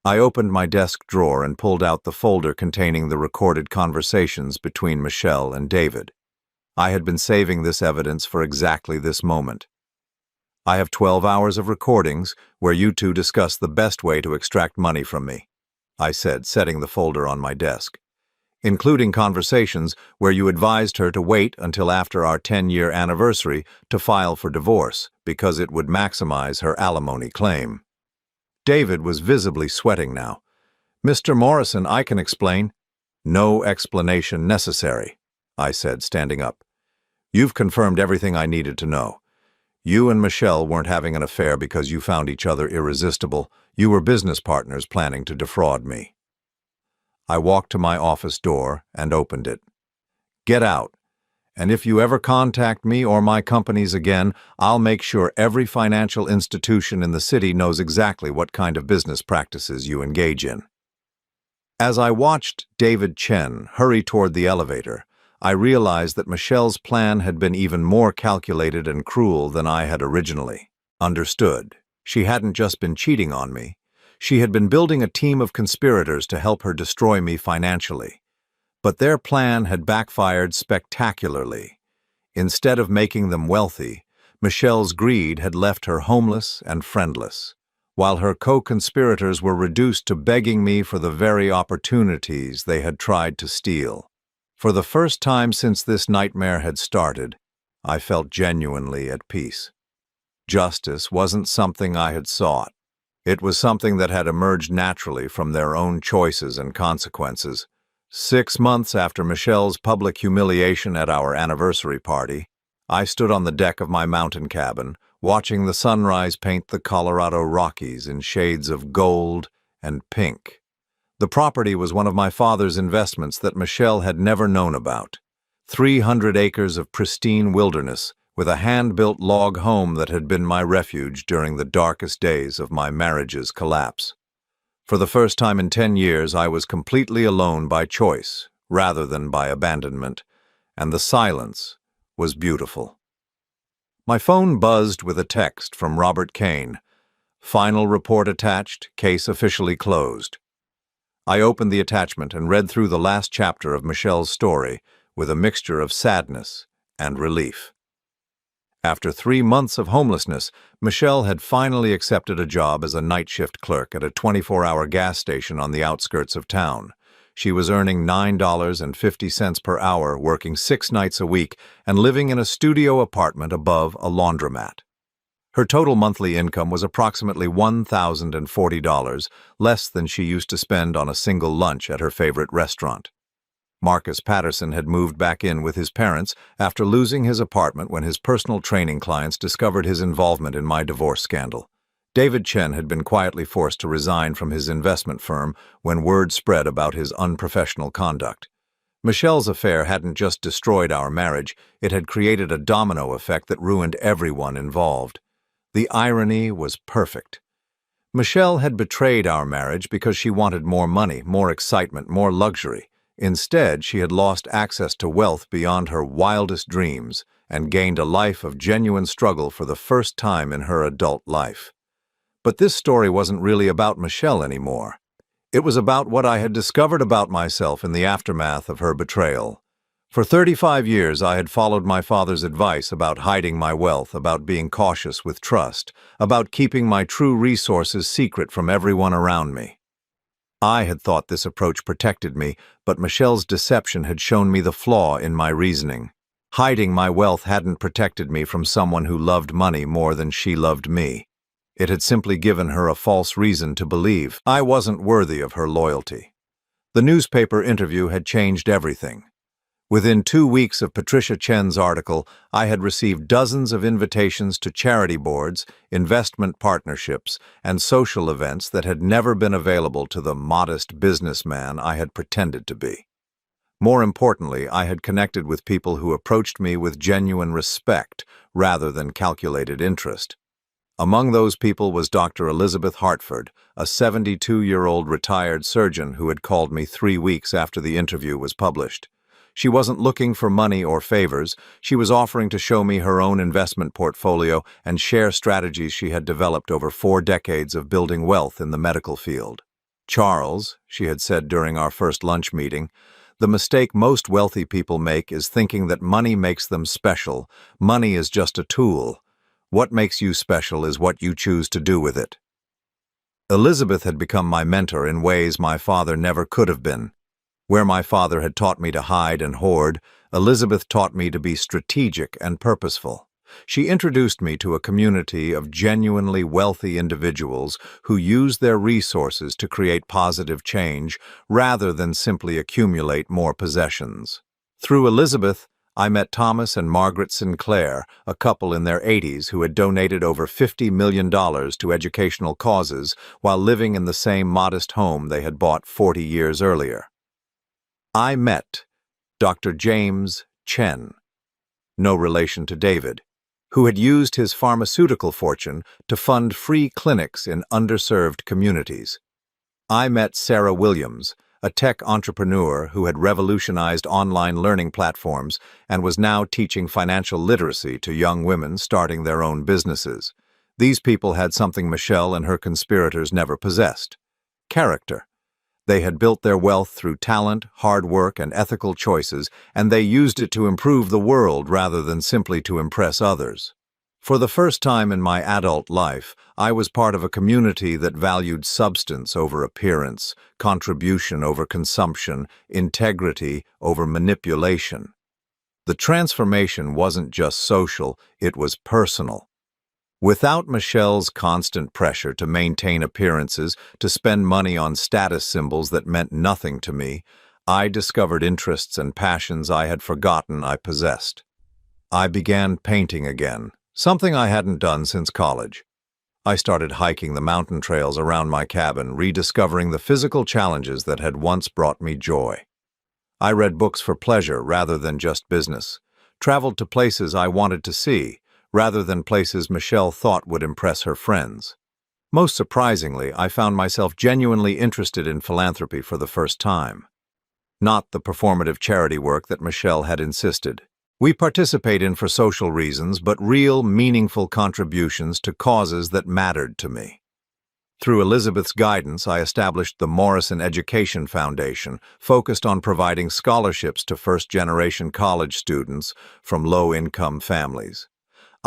I opened my desk drawer and pulled out the folder containing the recorded conversations between Michelle and David. I had been saving this evidence for exactly this moment. "I have 12 hours of recordings where you two discuss the best way to extract money from me," I said, setting the folder on my desk, "including conversations where you advised her to wait until after our 10-year anniversary to file for divorce because it would maximize her alimony claim." David was visibly sweating now. "Mr. Morrison, I can explain." "No explanation necessary," I said, standing up. "You've confirmed everything I needed to know. You and Michelle weren't having an affair because you found each other irresistible. You were business partners planning to defraud me." I walked to my office door and opened it. "Get out. And if you ever contact me or my companies again, I'll make sure every financial institution in the city knows exactly what kind of business practices you engage in." As I watched David Chen hurry toward the elevator, I realized that Michelle's plan had been even more calculated and cruel than I had originally understood. She hadn't just been cheating on me. She had been building a team of conspirators to help her destroy me financially. But their plan had backfired spectacularly. Instead of making them wealthy, Michelle's greed had left her homeless and friendless, while her co-conspirators were reduced to begging me for the very opportunities they had tried to steal. For the first time since this nightmare had started, I felt genuinely at peace. Justice wasn't something I had sought. It was something that had emerged naturally from their own choices and consequences. 6 months after Michelle's public humiliation at our anniversary party, I stood on the deck of my mountain cabin, watching the sunrise paint the Colorado Rockies in shades of gold and pink. The property was one of my father's investments that Michelle had never known about. 300 acres of pristine wilderness, with a hand-built log home that had been my refuge during the darkest days of my marriage's collapse. For the first time in 10 years, I was completely alone by choice, rather than by abandonment, and the silence was beautiful. My phone buzzed with a text from Robert Kane. Final report attached, case officially closed. I opened the attachment and read through the last chapter of Michelle's story with a mixture of sadness and relief. After 3 months of homelessness, Michelle had finally accepted a job as a night shift clerk at a 24-hour gas station on the outskirts of town. She was earning $9.50 per hour, working 6 nights a week, and living in a studio apartment above a laundromat. Her total monthly income was approximately $1,040, less than she used to spend on a single lunch at her favorite restaurant. Marcus Patterson had moved back in with his parents after losing his apartment when his personal training clients discovered his involvement in my divorce scandal. David Chen had been quietly forced to resign from his investment firm when word spread about his unprofessional conduct. Michelle's affair hadn't just destroyed our marriage, it had created a domino effect that ruined everyone involved. The irony was perfect. Michelle had betrayed our marriage because she wanted more money, more excitement, more luxury. Instead, she had lost access to wealth beyond her wildest dreams and gained a life of genuine struggle for the first time in her adult life. But this story wasn't really about Michelle anymore. It was about what I had discovered about myself in the aftermath of her betrayal. For 35 years, I had followed my father's advice about hiding my wealth, about being cautious with trust, about keeping my true resources secret from everyone around me. I had thought this approach protected me, but Michelle's deception had shown me the flaw in my reasoning. Hiding my wealth hadn't protected me from someone who loved money more than she loved me. It had simply given her a false reason to believe I wasn't worthy of her loyalty. The newspaper interview had changed everything. Within 2 weeks of Patricia Chen's article, I had received dozens of invitations to charity boards, investment partnerships, and social events that had never been available to the modest businessman I had pretended to be. More importantly, I had connected with people who approached me with genuine respect rather than calculated interest. Among those people was Dr. Elizabeth Hartford, a 72-year-old retired surgeon who had called me 3 weeks after the interview was published. She wasn't looking for money or favors. She was offering to show me her own investment portfolio and share strategies she had developed over 4 decades of building wealth in the medical field. "Charles," she had said during our first lunch meeting, "the mistake most wealthy people make is thinking that money makes them special. Money is just a tool. What makes you special is what you choose to do with it." Elizabeth had become my mentor in ways my father never could have been. Where my father had taught me to hide and hoard, Elizabeth taught me to be strategic and purposeful. She introduced me to a community of genuinely wealthy individuals who use their resources to create positive change rather than simply accumulate more possessions. Through Elizabeth, I met Thomas and Margaret Sinclair, a couple in their 80s who had donated over $50 million to educational causes while living in the same modest home they had bought 40 years earlier. I met Dr. James Chen, no relation to David, who had used his pharmaceutical fortune to fund free clinics in underserved communities. I met Sarah Williams, a tech entrepreneur who had revolutionized online learning platforms and was now teaching financial literacy to young women starting their own businesses. These people had something Michelle and her conspirators never possessed: character. They had built their wealth through talent, hard work, and ethical choices, and they used it to improve the world rather than simply to impress others. For the first time in my adult life, I was part of a community that valued substance over appearance, contribution over consumption, integrity over manipulation. The transformation wasn't just social, it was personal. Without Michelle's constant pressure to maintain appearances, to spend money on status symbols that meant nothing to me, I discovered interests and passions I had forgotten I possessed. I began painting again, something I hadn't done since college. I started hiking the mountain trails around my cabin, rediscovering the physical challenges that had once brought me joy. I read books for pleasure rather than just business, traveled to places I wanted to see, rather than places Michelle thought would impress her friends. Most surprisingly, I found myself genuinely interested in philanthropy for the first time. Not the performative charity work that Michelle had insisted. We participate in for social reasons, but real, meaningful contributions to causes that mattered to me. Through Elizabeth's guidance, I established the Morrison Education Foundation, focused on providing scholarships to first-generation college students from low-income families.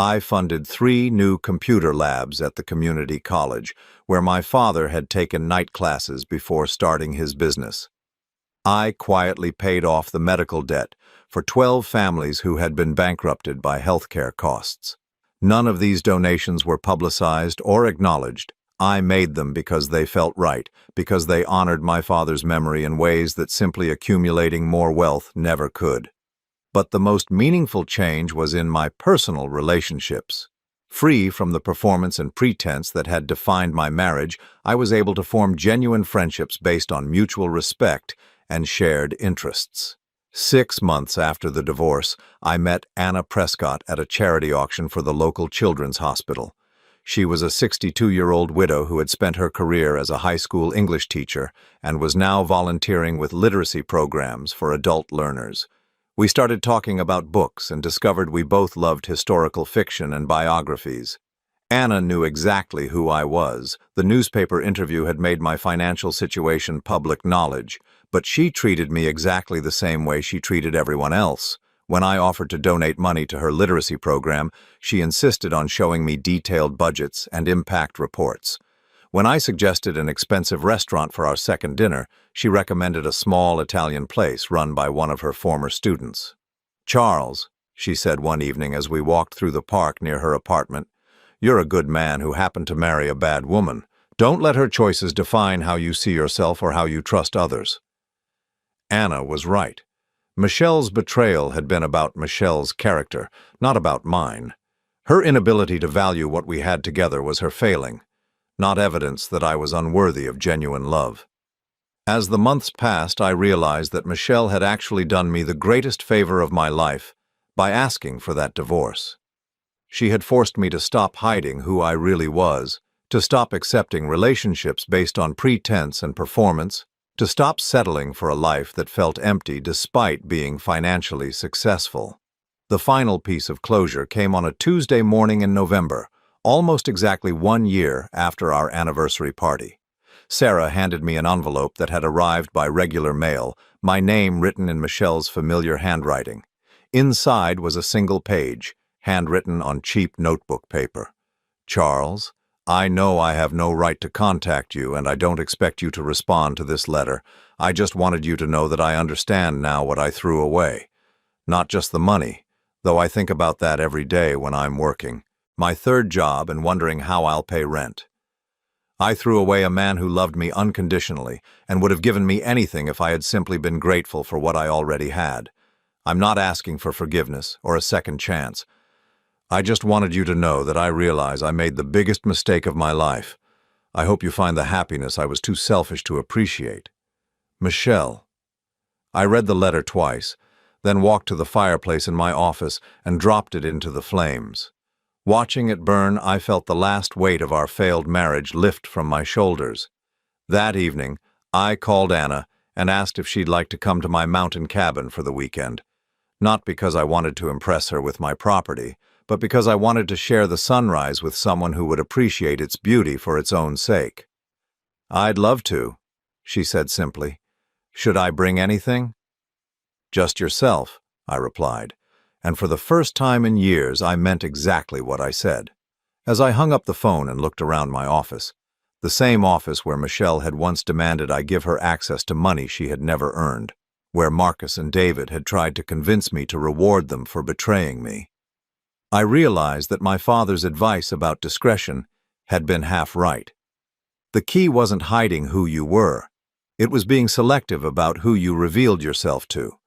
I funded 3 new computer labs at the community college, where my father had taken night classes before starting his business. I quietly paid off the medical debt for 12 families who had been bankrupted by healthcare costs. None of these donations were publicized or acknowledged. I made them because they felt right, because they honored my father's memory in ways that simply accumulating more wealth never could. But the most meaningful change was in my personal relationships. Free from the performance and pretense that had defined my marriage, I was able to form genuine friendships based on mutual respect and shared interests. 6 months after the divorce, I met Anna Prescott at a charity auction for the local children's hospital. She was a 62-year-old widow who had spent her career as a high school English teacher and was now volunteering with literacy programs for adult learners. We started talking about books and discovered we both loved historical fiction and biographies. Anna knew exactly who I was. The newspaper interview had made my financial situation public knowledge, but she treated me exactly the same way she treated everyone else. When I offered to donate money to her literacy program, she insisted on showing me detailed budgets and impact reports. When I suggested an expensive restaurant for our second dinner, she recommended a small Italian place run by one of her former students. "Charles," she said one evening as we walked through the park near her apartment, "you're a good man who happened to marry a bad woman. Don't let her choices define how you see yourself or how you trust others." Anna was right. Michelle's betrayal had been about Michelle's character, not about mine. Her inability to value what we had together was her failing, not evidence that I was unworthy of genuine love. As the months passed, I realized that Michelle had actually done me the greatest favor of my life by asking for that divorce. She had forced me to stop hiding who I really was, to stop accepting relationships based on pretense and performance, to stop settling for a life that felt empty despite being financially successful. The final piece of closure came on a Tuesday morning in November, almost exactly 1 year after our anniversary party. Sarah handed me an envelope that had arrived by regular mail, my name written in Michelle's familiar handwriting. Inside was a single page, handwritten on cheap notebook paper. "Charles, I know I have no right to contact you, and I don't expect you to respond to this letter. I just wanted you to know that I understand now what I threw away. Not just the money, though I think about that every day when I'm working. My third job and wondering how I'll pay rent. I threw away a man who loved me unconditionally and would have given me anything if I had simply been grateful for what I already had. I'm not asking for forgiveness or a second chance. I just wanted you to know that I realize I made the biggest mistake of my life. I hope you find the happiness I was too selfish to appreciate. Michelle." I read the letter twice, then walked to the fireplace in my office and dropped it into the flames. Watching it burn, I felt the last weight of our failed marriage lift from my shoulders. That evening, I called Anna and asked if she'd like to come to my mountain cabin for the weekend. Not because I wanted to impress her with my property, but because I wanted to share the sunrise with someone who would appreciate its beauty for its own sake. "I'd love to," she said simply. "Should I bring anything?" "Just yourself," I replied, and for the first time in years I meant exactly what I said. As I hung up the phone and looked around my office, the same office where Michelle had once demanded I give her access to money she had never earned, where Marcus and David had tried to convince me to reward them for betraying me, I realized that my father's advice about discretion had been half right. The key wasn't hiding who you were. It was being selective about who you revealed yourself to.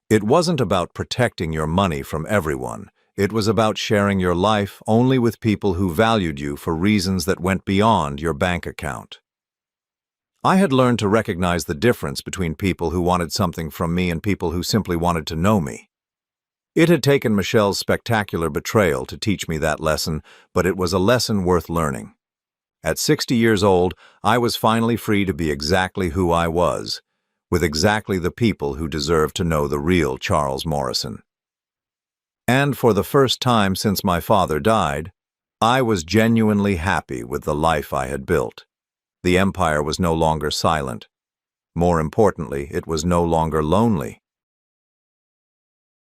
It wasn't about protecting your money from everyone. It was about sharing your life only with people who valued you for reasons that went beyond your bank account. I had learned to recognize the difference between people who wanted something from me and people who simply wanted to know me. It had taken Michelle's spectacular betrayal to teach me that lesson, but it was a lesson worth learning. At 60 years old, I was finally free to be exactly who I was, with exactly the people who deserved to know the real Charles Morrison. And for the first time since my father died, I was genuinely happy with the life I had built. The empire was no longer silent. More importantly, it was no longer lonely.